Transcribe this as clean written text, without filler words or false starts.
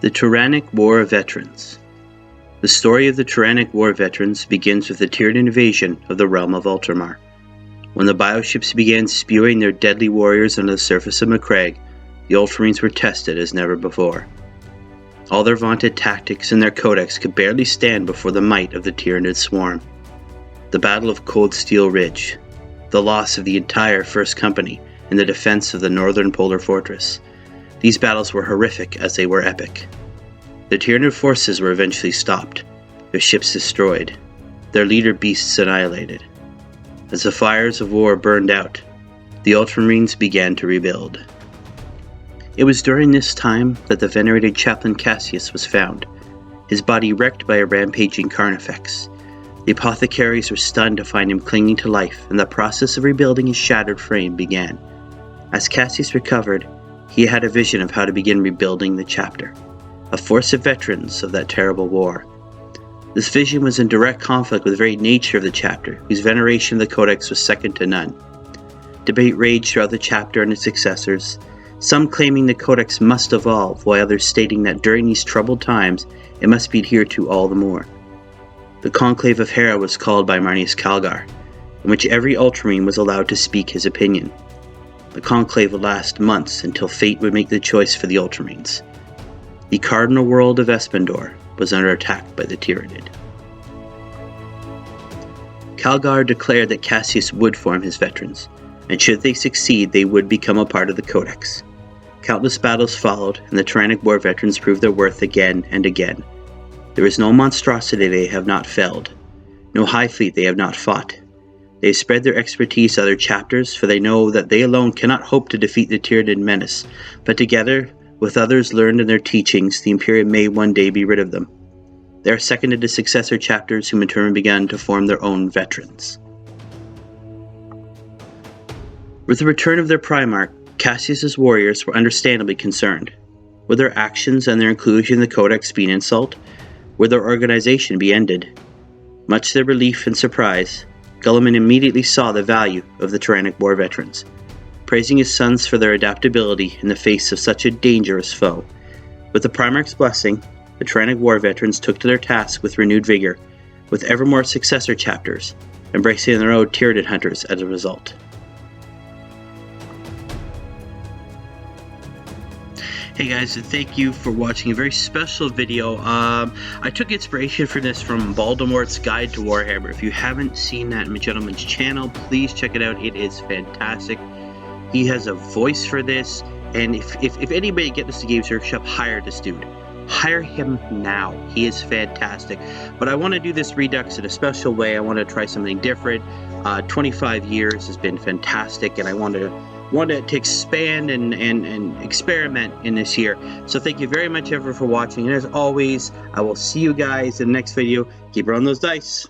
The Tyrannic War of Veterans. The story of the Tyrannic War veterans begins with the Tyranid invasion of the realm of Ultramar. When the bioships began spewing their deadly warriors onto the surface of Macragge, the Ultramarines were tested as never before. All their vaunted tactics and their codex could barely stand before the might of the Tyranid swarm. The Battle of Cold Steel Ridge, the loss of the entire 1st Company in the defense of the northern polar fortress. These battles were horrific as they were epic. The Tyranid forces were eventually stopped, their ships destroyed, their leader beasts annihilated. As the fires of war burned out, the Ultramarines began to rebuild. It was during this time that the venerated chaplain Cassius was found, his body wrecked by a rampaging Carnifex. The apothecaries were stunned to find him clinging to life, and the process of rebuilding his shattered frame began. As Cassius recovered, he had a vision of how to begin rebuilding the chapter, a force of veterans of that terrible war. This vision was in direct conflict with the very nature of the chapter, whose veneration of the Codex was second to none. Debate raged throughout the chapter and its successors, some claiming the Codex must evolve, while others stating that during these troubled times it must be adhered to all the more. The Conclave of Hera was called by Marneus Calgar, in which every Ultramarine was allowed to speak his opinion. The conclave would last months until fate would make the choice for the Ultramarines. The cardinal world of Espandor was under attack by the Tyranid. Calgar declared that Cassius would form his veterans, and should they succeed, they would become a part of the Codex. Countless battles followed, and the Tyrannic War veterans proved their worth again and again. There is no monstrosity they have not felled, no high fleet they have not fought. They have spread their expertise to other chapters, for they know that they alone cannot hope to defeat the Tyranid menace, but together, with others learned in their teachings, the Imperium may one day be rid of them. They are seconded to successor chapters who in turn began to form their own veterans. With the return of their Primarch, Cassius's warriors were understandably concerned. Would their actions and their inclusion in the Codex be an insult? Would their organization be ended? Much to their relief and surprise, Guilliman immediately saw the value of the Tyrannic War veterans, praising his sons for their adaptability in the face of such a dangerous foe. With the Primarch's blessing, the Tyrannic War veterans took to their task with renewed vigor, with ever more successor chapters, embracing their own Tyranid hunters as a result. Hey guys, and thank you for watching a very special video. I took inspiration for this from Voldemort's Guide to Warhammer. If you haven't seen that in my gentleman's channel, please check it out. It is fantastic. He has a voice for this, and if anybody get this to Games Workshop, hire this dude. Hire him now. He is fantastic. But I want to do this Redux in a special way. I want to try something different. 25 years has been fantastic, and I want to expand and experiment in this year. So thank you very much everyone for watching, and as always, I will see you guys in the next video. Keep rolling those dice.